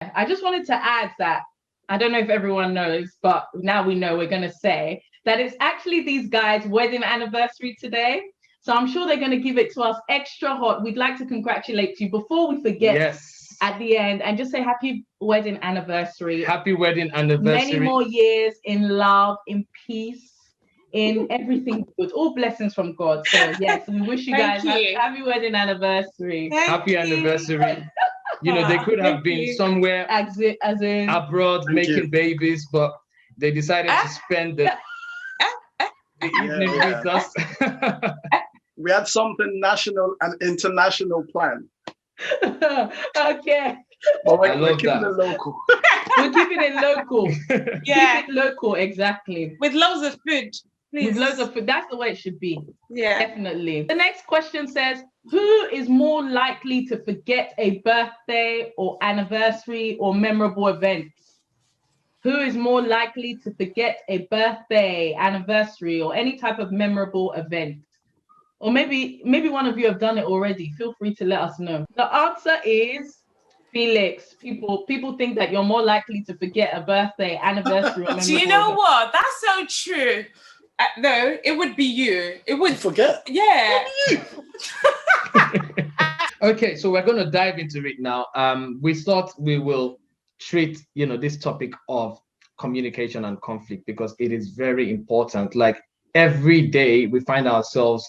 I just wanted to add that I don't know if everyone knows, but now we know, we're going to say that it's actually these guys' wedding anniversary today. So I'm sure they're going to give it to us extra hot. We'd like to congratulate you before we forget at the end and just say happy wedding anniversary. Happy wedding anniversary. Many more years in love, in peace, in everything good. All blessings from God. So yes, we wish you guys happy wedding anniversary. Happy anniversary. You know, they could have been somewhere as in abroad making babies, but they decided to spend the evening with us. We had something national and international planned. Okay. But we're keeping it local. We're keeping it local. Yeah. Keep it local, exactly. With loads of food. Please. With loads of food. That's the way it should be. Yeah. Definitely. The next question says, who is more likely to forget a birthday or anniversary or memorable event? Who is more likely to forget a birthday, anniversary, or any type of memorable event? Or maybe one of you have done it already. Feel free to let us know. The answer is Felix. People think that you're more likely to forget a birthday, anniversary, or memorable Do you know event. what? That's so true. No, it would be you. It would forget. Yeah. Okay, so we're going to dive into it now. We thought we will treat, this topic of communication and conflict because it is very important. Like every day we find ourselves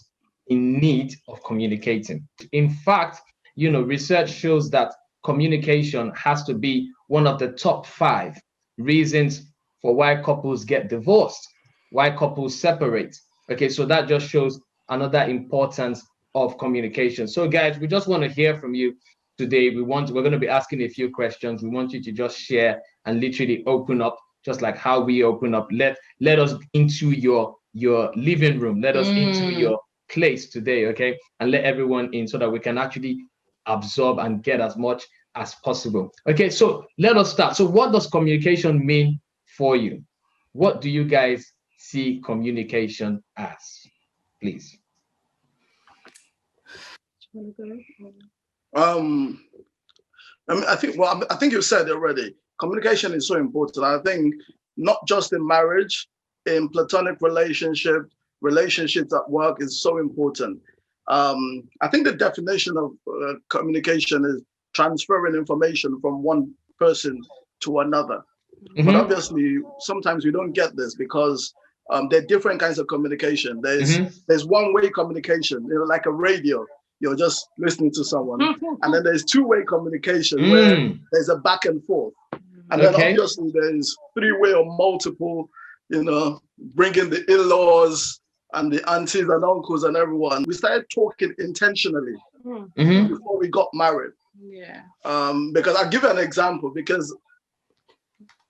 in need of communicating. In fact, research shows that communication has to be one of the top 5 reasons for why couples get divorced, why couples separate. Okay, so that just shows another importance of communication. So guys, we just want to hear from you today. We're going to be asking a few questions. We want you to just share and literally open up, just like how we open up. Let us into your living room. Let us into your place today, okay? And let everyone in so that we can actually absorb and get as much as possible. Okay, so let us start. So what does communication mean for you? What do you guys see communication as? Please. I think you said it already. Communication is so important. I think not just in marriage, in platonic relationships at work is so important. I think the definition of communication is transferring information from one person to another. But obviously, sometimes we don't get this because there are different kinds of communication. There's one-way communication, like a radio. You're just listening to someone. And then there's two-way communication where there's a back and forth. And then obviously there's three-way or multiple, bringing the in-laws and the aunties and uncles and everyone. We started talking intentionally before we got married. Yeah. Because I'll give you an example, because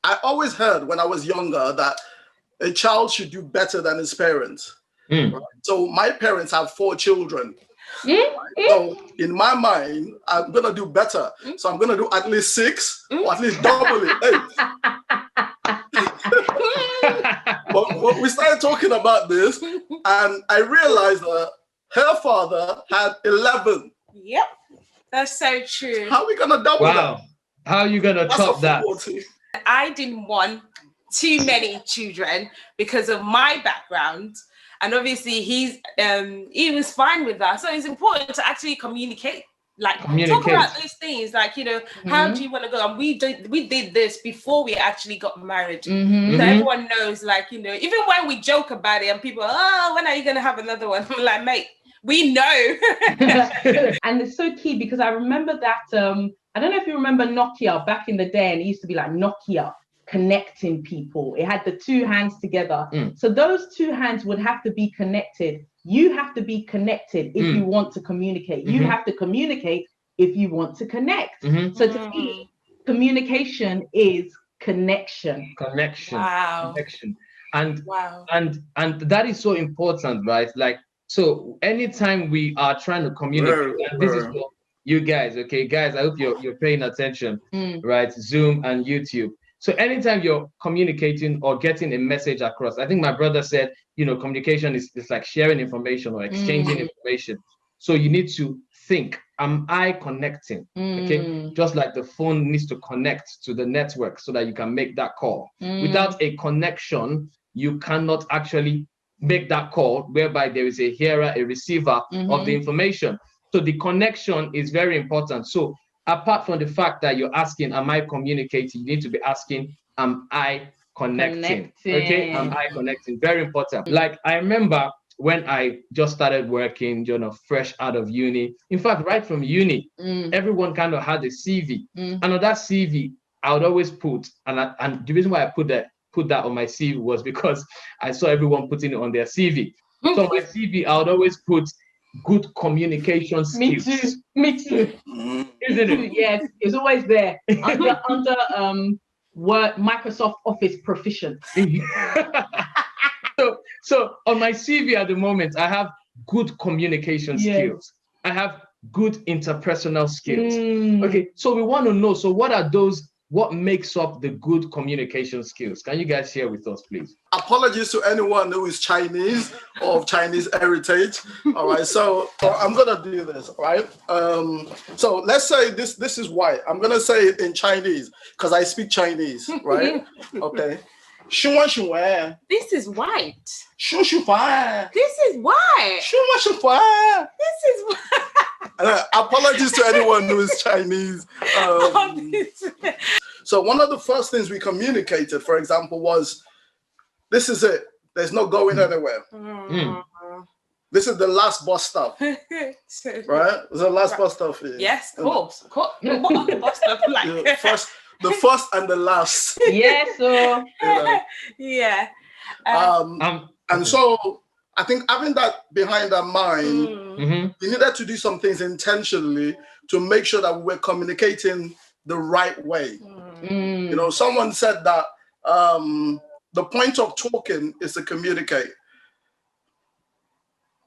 I always heard when I was younger that a child should do better than his parents. Right? So my parents have 4 children. Right? So in my mind, I'm gonna do better. So I'm gonna do at least 6 or at least double it. But we started talking about this, and I realized that her father had 11. Yep, that's so true. How are we gonna double that? How are you gonna top that? I didn't want too many children because of my background. And obviously he was fine with that. So it's important to actually communicate. Talk about those things, how do you want to go? And we did this before we actually got married. So everyone knows, even when we joke about it and people, when are you going to have another one? I'm like, mate, we know. And it's so key because I remember that, I don't know if you remember Nokia back in the day, and it used to be like Nokia connecting people. It had the 2 hands together. So those 2 hands would have to be connected. You have to be connected if you want to communicate. You have to communicate if you want to connect. So to me, communication is connection. Wow. Connection. And that is so important, right? So anytime we are trying to communicate, and this is what you guys, okay, guys, I hope you're paying attention, right? Zoom and YouTube. So anytime you're communicating or getting a message across, I think my brother said, communication is like sharing information or exchanging information. So you need to think, am I connecting? Okay, just like the phone needs to connect to the network so that you can make that call. Without a connection, you cannot actually make that call whereby there is a hearer, a receiver of the information. So the connection is very important. So apart from the fact that you're asking, am I communicating? You need to be asking, am I connecting? Okay, am I connecting? Very important. Like I remember when I just started working, fresh out of uni. In fact, right from uni, everyone kind of had a CV. And on that CV, I would always put, and the reason why I put that on my CV was because I saw everyone putting it on their CV. So on my CV, I would always put good communication skills. Me too. Isn't it? Yes, it's always there under Word, Microsoft Office proficient. So on my CV at the moment, I have good communication skills. I have good interpersonal skills. Okay, so we want to know, so what are those? What makes up the good communication skills? Can you guys share with us, please? Apologies to anyone who is Chinese or of Chinese heritage. All right, so I'm gonna do this. All right. So let's say this is white. I'm gonna say it in Chinese because I speak Chinese, right? Okay. This is white. This is white. This is white. This is white. Apologies to anyone who is Chinese. So one of the first things we communicated, for example, was, this is it. There's no going anywhere. This is the last bus stop. Right? It's the last bus stop here. Yes, of course. What other bus stop like? The first and the last. Yes, so yeah. And so I think having that behind our mind, we needed to do some things intentionally to make sure that we're communicating the right way. Someone said that the point of talking is to communicate.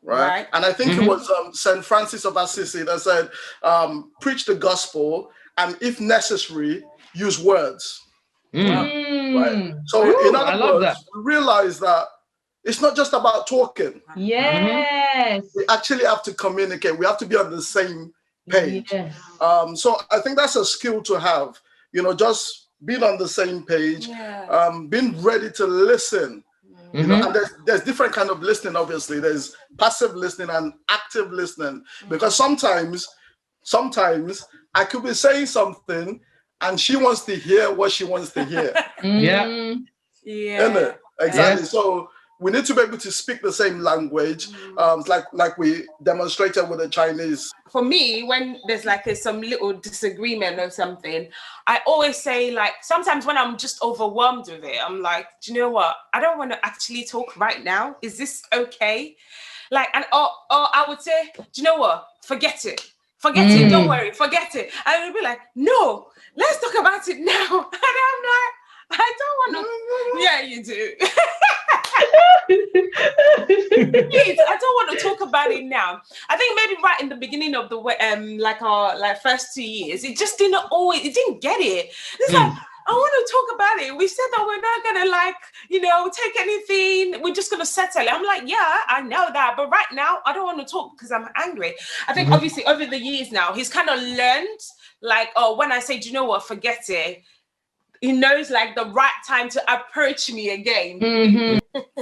Right? And I think it was St. Francis of Assisi that said, preach the gospel, and if necessary, use words. Right? So in other words, we realize that it's not just about talking. Yes. We actually have to communicate. We have to be on the same page. Yes. So I think that's a skill to have, just being on the same page, being ready to listen. And there's different kind of listening, obviously. There's passive listening and active listening. Because sometimes I could be saying something and she wants to hear what she wants to hear. Yeah. Isn't it? Exactly. Yes. So we need to be able to speak the same language, like we demonstrated with the Chinese. For me, when there's some little disagreement or something, I always say, sometimes when I'm just overwhelmed with it, I'm like, do you know what? I don't want to actually talk right now. Is this okay? Or I would say, do you know what? Forget it. Forget it. Don't worry. Forget it. And it'll be like, no, let's talk about it now. And I'm like, I don't want to. Yeah, you do. Please, I don't want to talk about it now. I think maybe right in the beginning of the our first 2 years, it just it didn't get it. It's like, I want to talk about it. We said that we're not gonna take anything. We're just gonna settle it. I'm like, yeah, I know that, but right now I don't want to talk because I'm angry. I think obviously over the years now, he's kind of learned when I say, do you know what, forget it. He knows the right time to approach me again.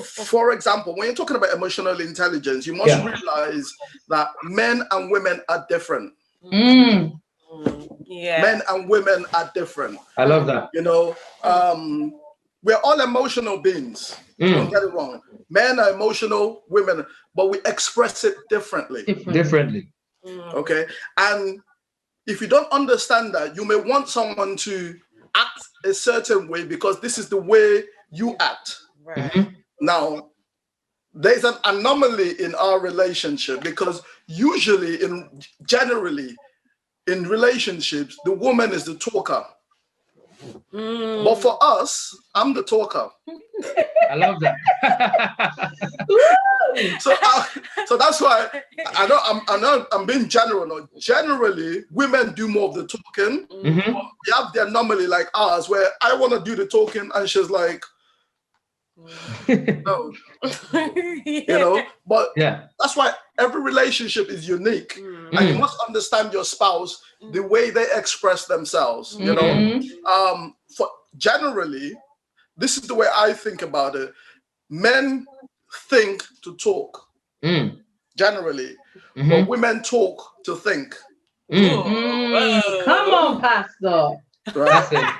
For example, when you're talking about emotional intelligence, you must realize that men and women are different. Yeah. Men and women are different. I love that. We're all emotional beings. Don't get it wrong. Men are emotional, women, but we express it differently. Okay. And if you don't understand that, you may want someone to act a certain way because this is the way you act. Right. Now, there's an anomaly in our relationship because generally in relationships, the woman is the talker. But for us, I'm the talker. I love that. So that's why I know I'm being general. No, generally, women do more of the talking. We have the anomaly like ours, where I want to do the talking, and she's like, No. You know, but Yeah. that's why every relationship is unique, and you must understand your spouse, the way they express themselves. You know, for generally, this is the way I think about it. Men think to talk, generally, but women talk to think. Come on, Pastor. Right?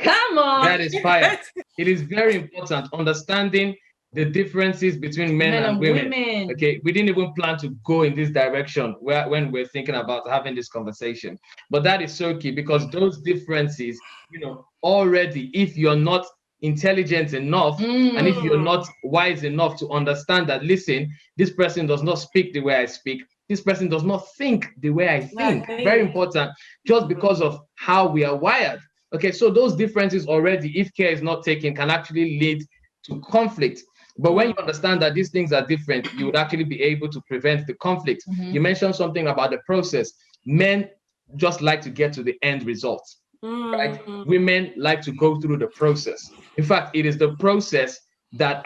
Come on. That is fire. It is very important understanding the differences between men and women. Okay, we didn't even plan to go in this direction when we're thinking about having this conversation, but that is so key, because those differences, you know, already, if you're not intelligent enough and if you're not wise enough to understand that, listen, this person does not speak the way I speak, this person does not think the way I think, very important, just because of how we are wired. Okay, so those differences already, if care is not taken, can actually lead to conflict. But when you understand that these things are different, you would actually be able to prevent the conflict. You mentioned something about the process. Men just like to get to the end result, right? Women like to go through the process. In fact, it is the process that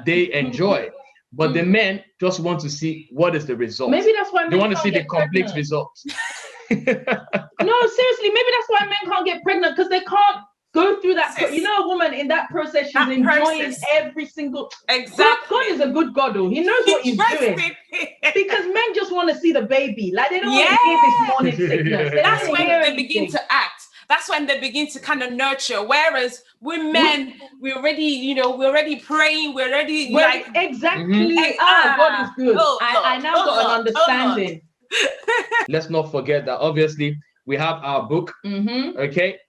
they enjoy. But the men just want to see what is the result. Maybe that's why they want to see the complete result. No, seriously, maybe that's why men can't get pregnant, because they can't go through that. You know, a woman in that process, she's enjoying every single. Exactly. God is a good God, though. He knows what he's doing. Because men just want to see the baby. Like, they don't want to hear this morning sickness. That's when they begin to act. That's when they begin to kind of nurture. Whereas with men, we're already praying. We're already like exactly. God is good. I now got an understanding. Let's not forget that obviously we have our book. Okay,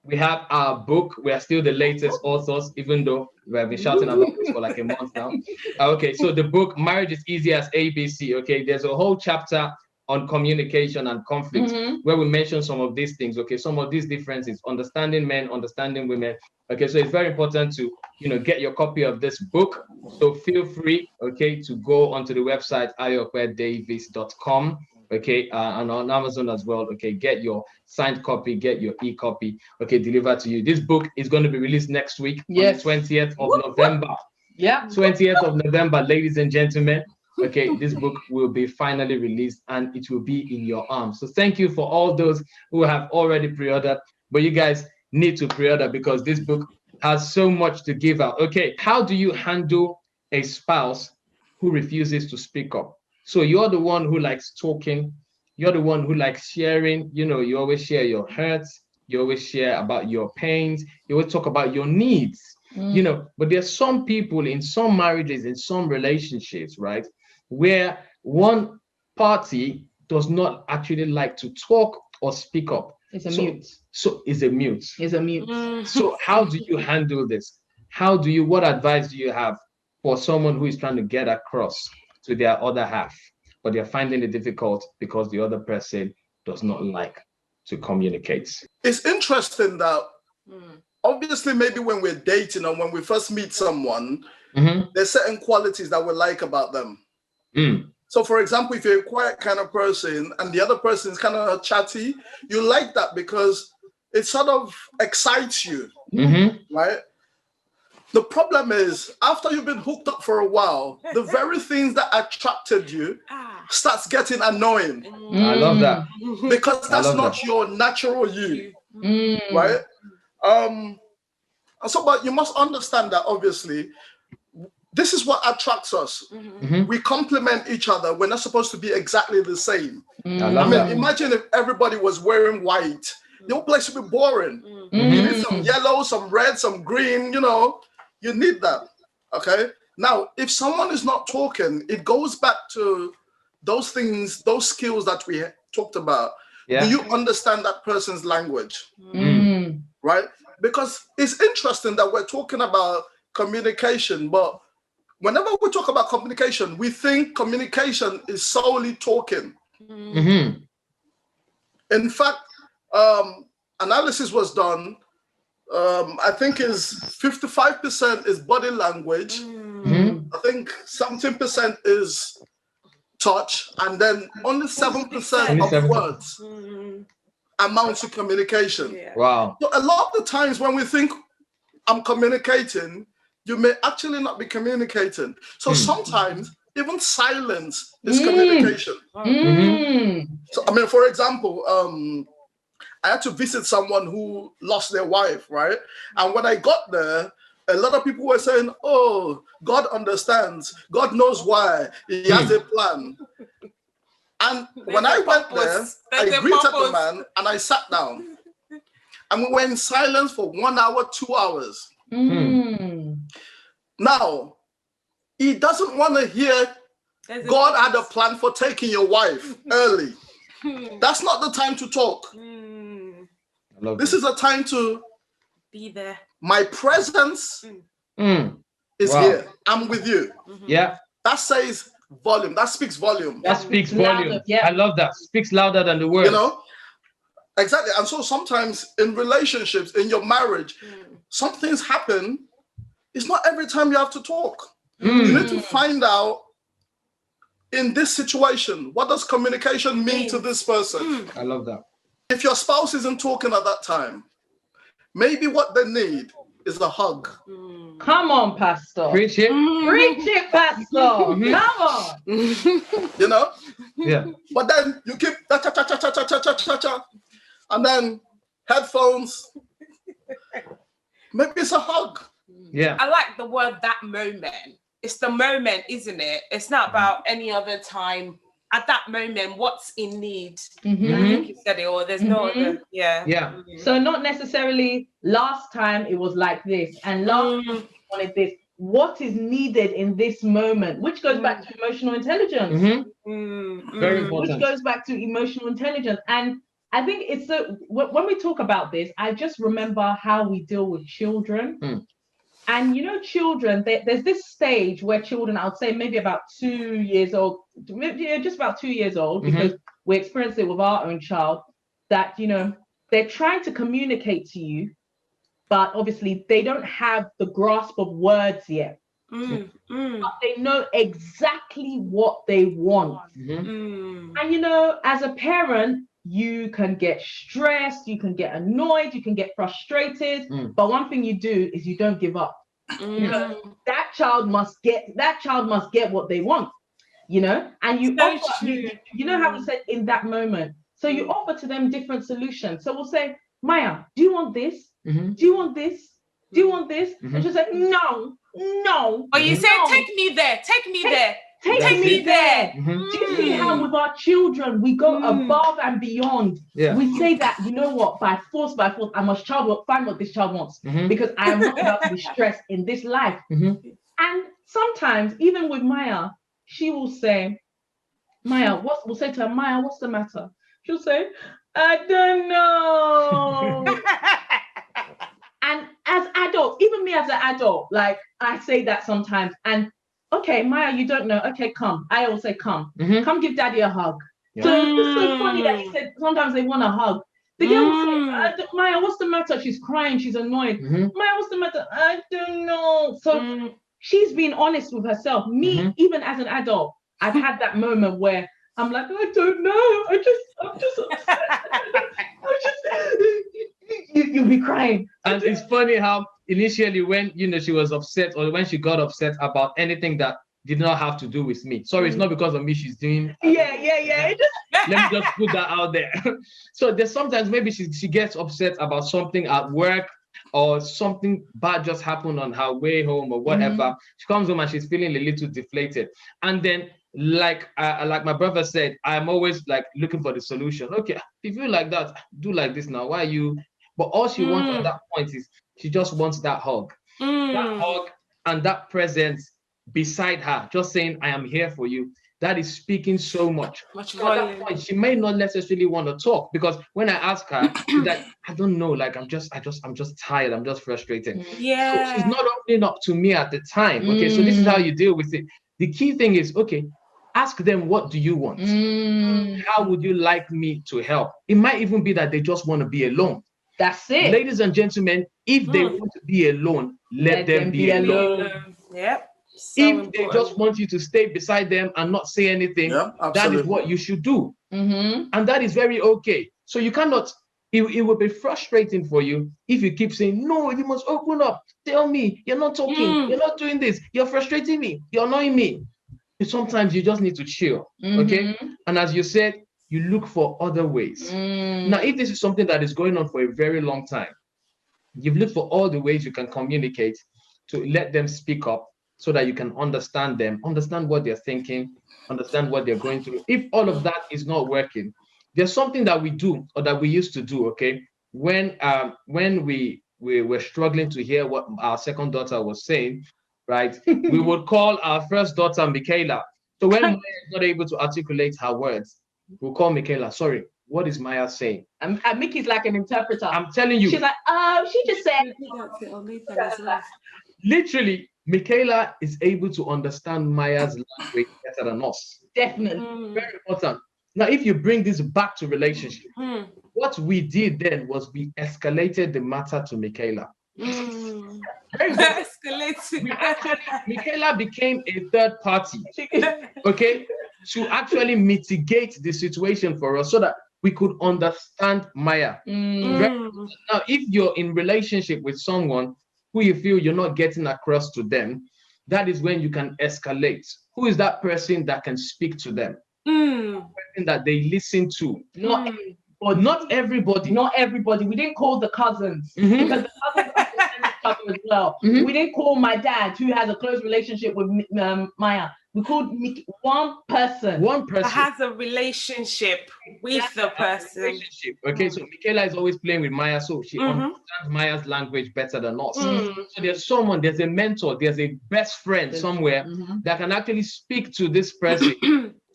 we have our book. We are still the latest authors, even though we have been shouting about this for like a month now. Okay, so the book Marriage is Easy as ABC. Okay, there's a whole chapter on communication and conflict where we mention some of these things. Okay, some of these differences, understanding men, understanding women. Okay, so it's very important to get your copy of this book. So feel free, okay, to go onto the website ayopedavies.com. Okay, and on Amazon as well. Okay, get your signed copy, get your e-copy. Okay, delivered to you. This book is going to be released next week, on the 20th of November. Yeah, 20th of November, ladies and gentlemen. Okay, this book will be finally released and it will be in your arms. So thank you for all those who have already pre-ordered, but you guys need to pre-order because this book has so much to give out. Okay, how do you handle a spouse who refuses to speak up? So you're the one who likes talking, you're the one who likes sharing, you always share your hurts, you always share about your pains, you always talk about your needs, but there's some people in some marriages, in some relationships, right, where one party does not actually like to talk or speak up. It's a mute. So it's a mute. It's a mute. So how do you handle this? What advice do you have for someone who is trying to get across to their other half, but they're finding it difficult because the other person does not like to communicate? It's interesting that obviously maybe when we're dating or when we first meet someone, there's certain qualities that we like about them. So for example, if you're a quiet kind of person and the other person is kind of chatty, you like that because it sort of excites you, right? The problem is after you've been hooked up for a while, the very things that attracted you starts getting annoying. I love that. Because that's not your natural you, right? So, but you must understand that obviously, this is what attracts us. We complement each other. We're not supposed to be exactly the same. Imagine if everybody was wearing white. The whole place would be boring. You need some yellow, some red, some green, you need that. Okay. Now, if someone is not talking, it goes back to those things, those skills that we talked about. Yeah. Do you understand that person's language? Right? Because it's interesting that we're talking about communication, but whenever we talk about communication, we think communication is solely talking. In fact, analysis was done. I think is 55% is body language. I think 17% is touch, and then only 7% of words amounts to communication. Wow. So a lot of the times when we think I'm communicating, you may actually not be communicating. So sometimes even silence is communication. So, I mean, for example, I had to visit someone who lost their wife, right? And when I got there, a lot of people were saying, oh, God understands. God knows why. He has a plan. And when I went there, I greeted the man and I sat down. And we were in silence for 1 hour, 2 hours. Now, he doesn't want to hear God had a plan for taking your wife early. That's not the time to talk. This is a time to be there. My presence is here. I'm with you. Yeah. That says volume. That speaks volume. That speaks volume. Louder, yeah. I love that. Speaks louder than the words. You know? Exactly. And so sometimes in relationships, in your marriage, some things happen. It's not every time you have to talk. You need to find out in this situation, what does communication mean to this person? I love that. If your spouse isn't talking at that time, maybe what they need is a hug. Come on, Pastor. Preach it. Preach it, Pastor. Come on. You know? Yeah. But then you keep cha-cha-cha-cha-cha-cha-cha-cha-cha, and then headphones. Maybe it's a hug. Yeah. I like the word "that moment." It's the moment, isn't it? It's not about any other time. At that moment, what's in need? I think you said it, or there's no other. Yeah. So not necessarily last time it was like this, and last time you wanted this. What is needed in this moment? Which goes back to emotional intelligence. Very important. Which goes back to emotional intelligence. And I think it's when we talk about this, I just remember how we deal with children. And you know, children, there's this stage where children, I would say maybe about 2 years old, maybe just about 2 years old, because we experienced it with our own child, that, you know, they're trying to communicate to you, but obviously they don't have the grasp of words yet. But they know exactly what they want. And, you know, as a parent, you can get stressed, you can get annoyed, you can get frustrated. But one thing you do is you don't give up. Because that child must get what they want, you know, and you offer, you know how we said in that moment. So you offer to them different solutions. So we'll say, Maya, do you want this? Do you want this? Do you want this? And she'll say, no. Or you say, take me there. Take me there. Take me there. Do you see how with our children we go above and beyond? We say that, you know what, by force, I must find what this child wants, because I am not about to be stressed in this life. And sometimes, even with Maya, she will say, we'll say to her, Maya, what's the matter? She'll say, I don't know. And as adults, even me as an adult, like I say that sometimes, and okay, Maya, you don't know. Okay, come. I always say, come. Come give daddy a hug. So it's so funny that you said sometimes they want a hug. The girl will say, Maya, what's the matter? She's crying. She's annoyed. Maya, what's the matter? I don't know. So she's being honest with herself. Me, even as an adult, I've had that moment where I'm like, I don't know. I'm just upset. You'll be crying. And it's funny how initially when, you know, she was upset, or when she got upset about anything that did not have to do with me. Sorry, it's not because of me she's doing. Yeah. Let me just put that out there. So there's sometimes maybe she gets upset about something at work, or something bad just happened on her way home or whatever. She comes home and she's feeling a little deflated. And then like my brother said, I'm always like looking for the solution. Okay, if you like that, do like this now. Why are you? But all she wants at that point is she just wants that hug. That hug and that presence beside her, just saying, I am here for you. That is speaking so much. At that point, she may not necessarily want to talk, because when I ask her, she's like, I don't know, like I'm just tired, I'm just frustrated. So she's not opening up to me at the time. Okay, so this is how you deal with it. The key thing is, okay, ask them, what do you want? How would you like me to help? It might even be that they just want to be alone. That's it. Ladies and gentlemen, if they want to be alone, let them be alone. Yep. So if they just want you to stay beside them and not say anything, that is what you should do. And that is very okay. So you cannot It will be frustrating for you if you keep saying, no, you must open up. Tell me, you're not talking, you're not doing this, you're frustrating me, you're annoying me. Sometimes you just need to chill, okay? And as you said, you look for other ways. Now, if this is something that is going on for a very long time, you've looked for all the ways you can communicate to let them speak up so that you can understand them, understand what they're thinking, understand what they're going through. If all of that is not working, there's something that we do or that we used to do, okay? When we were struggling to hear what our second daughter was saying, right? We would call our first daughter Michaela. So when Maya is not able to articulate her words, we'll call Michaela. Sorry, what is Maya saying? And Mickey's like an interpreter. I'm telling you. She's like, she just said. Literally, Michaela is able to understand Maya's language better than us. Definitely. Very important. Now, if you bring this back to relationship, what we did then was we escalated the matter to Michaela. Michaela became a third party, okay, to actually mitigate the situation for us so that we could understand Maya. Now, if you're in relationship with someone who you feel you're not getting across to them, that is when you can escalate. Who is that person that can speak to them? Person that they listen to. Not everybody. Not everybody. We didn't call the cousins because the cousins understand each other as well. We didn't call my dad, who has a close relationship with Maya. We called one person. That has a relationship with the person. Okay, so Michaela is always playing with Maya, so she understands Maya's language better than us. So there's a mentor, there's a best friend somewhere that can actually speak to this person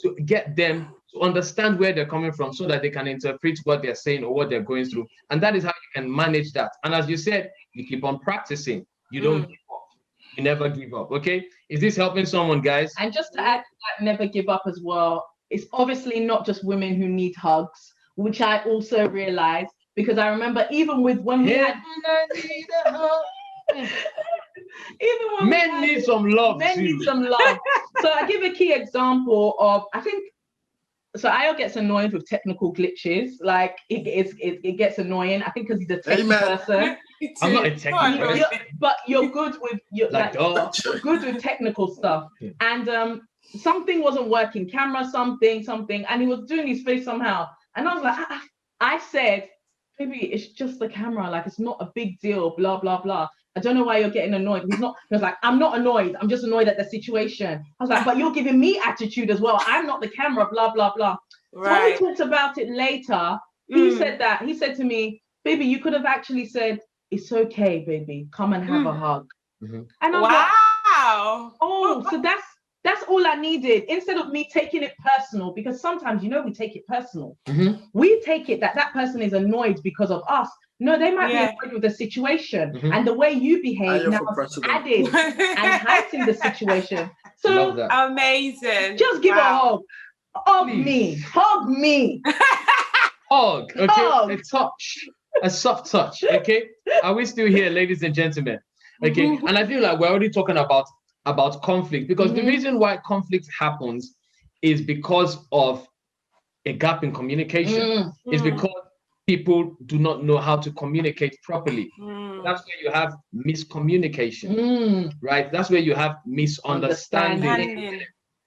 to get them to understand where they're coming from so that they can interpret what they're saying or what they're going through. And that is how you can manage that. And as you said, you keep on practicing. You don't give up. You never give up, okay? Is this helping someone, guys? And just to add to that, never give up as well, it's obviously not just women who need hugs, which I also realized, because I remember even with when we had... Even when men need some love. Men need some love. So I give a key example of, I think, so Ayo gets annoyed with technical glitches. Like it gets annoying. I think because he's a techie person. I'm not a techie person. But you're good with you're good with technical stuff. And something wasn't working, camera something, and he was doing his face somehow. And I was like, I said, maybe it's just the camera, like it's not a big deal, blah, blah, blah. I don't know why you're getting annoyed. He was like, I'm not annoyed. I'm just annoyed at the situation. I was like, but you're giving me attitude as well. I'm not the camera, blah, blah, blah. Right. So when we talked about it later, he said that. He said to me, baby, you could have actually said, it's okay, baby. Come and have a hug. And I'm like, oh, so that's all I needed. Instead of me taking it personal, because sometimes, we take it personal. We take it that person is annoyed because of us. No, they might be afraid with the situation. And the way you behave now added and heightened the situation. So amazing. Just give a hug. Hug me. Hug me. Hug, okay? Hug. A touch. A soft touch, okay? Are we still here, ladies and gentlemen? Okay, and I feel like we're already talking about conflict, because the reason why conflict happens is because of a gap in communication. It's because people do not know how to communicate properly. That's where you have miscommunication, right? That's where you have misunderstanding.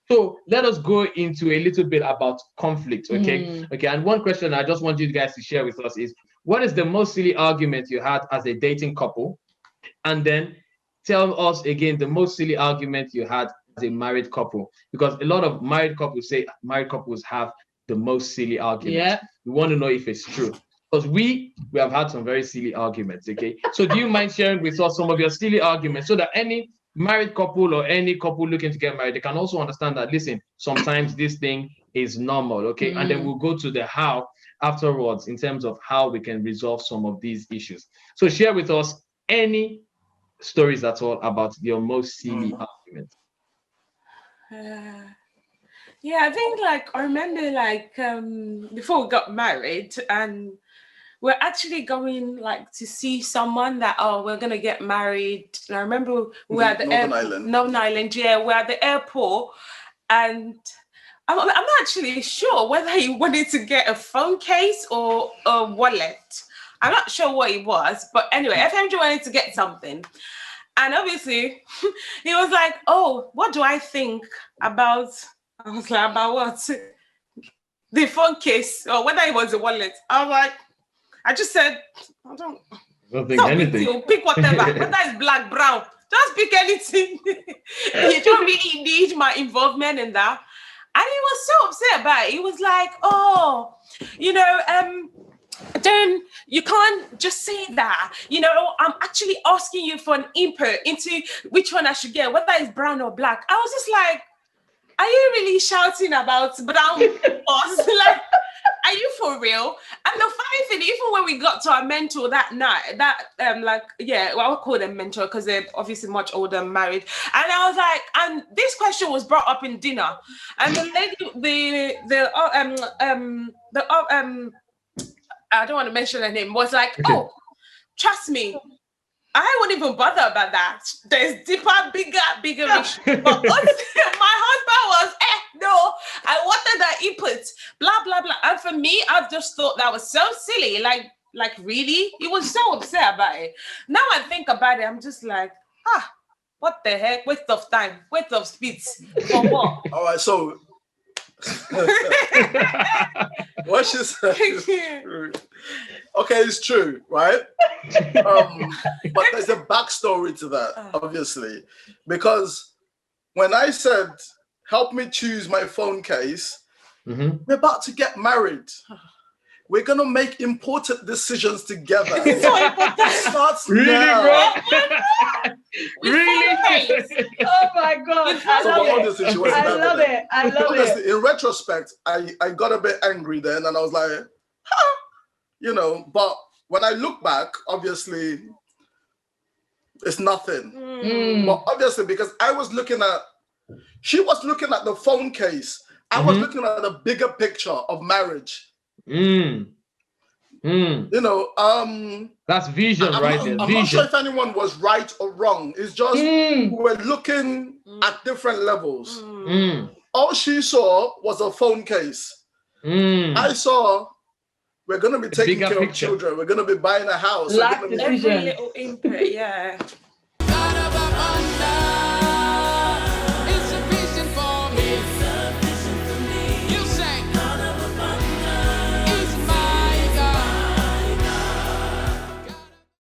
So let us go into a little bit about conflict, okay? Okay, and one question I just want you guys to share with us is, what is the most silly argument you had as a dating couple? And then tell us again the most silly argument you had as a married couple, because a lot of married couples say married couples have the most silly arguments. We want to know if it's true, because we have had some very silly arguments, okay? So do you mind sharing with us some of your silly arguments so that any married couple or any couple looking to get married, they can also understand that, listen, sometimes this thing is normal, okay? And then we'll go to the how afterwards in terms of how we can resolve some of these issues. So share with us any stories at all about your most silly argument. I think I remember before we got married, and we're actually going to see someone that we're gonna get married. And I remember we were at the Northern Ireland, we're at the airport, and I'm not actually sure whether he wanted to get a phone case or a wallet. I'm not sure what it was, but anyway, FMJ wanted to get something. And obviously, he was like, oh, what do I think about? I was like, about what? The phone case, or whether it was a wallet. I was like, I just said, I don't think anything. Pick whatever, whether it's black, brown, just pick anything. You don't really need my involvement in that. And he was so upset about it. He was like, oh, then you can't just say that. I'm actually asking you for an input into which one I should get, whether it's brown or black. I was just like, are you really shouting about brown us? Like, are you for real? And the funny thing, even when we got to our mentor that night, I'll call them mentor because they're obviously much older and married. And I was like, and this question was brought up in dinner, and the lady, I don't want to mention her name, was like, okay. Oh, trust me, I wouldn't even bother about that. There's deeper, bigger issue. But my husband was, no, I wanted that input, blah, blah, blah. And for me, I just thought that was so silly. Like really? He was so upset about it. Now I think about it, I'm just like, what the heck? Waste of time, waste of speed. For what? All right, so what she said is true. Okay, it's true, right? But there's a backstory to that, obviously, because when I said, help me choose my phone case, we're about to get married. We're going to make important decisions together. It's so important. It starts really, now. bro? Really? Oh my God. I love it. I love Honestly, it. in retrospect, I got a bit angry then, and I was like, but when I look back, obviously, it's nothing. But obviously, because she was looking at the phone case. I was looking at the bigger picture of marriage. That's vision, right there. I'm not sure if anyone was right or wrong. It's just we're looking at different levels. All she saw was a phone case. I saw we're going to be taking care of children. We're going to be buying a house. Every little input, yeah.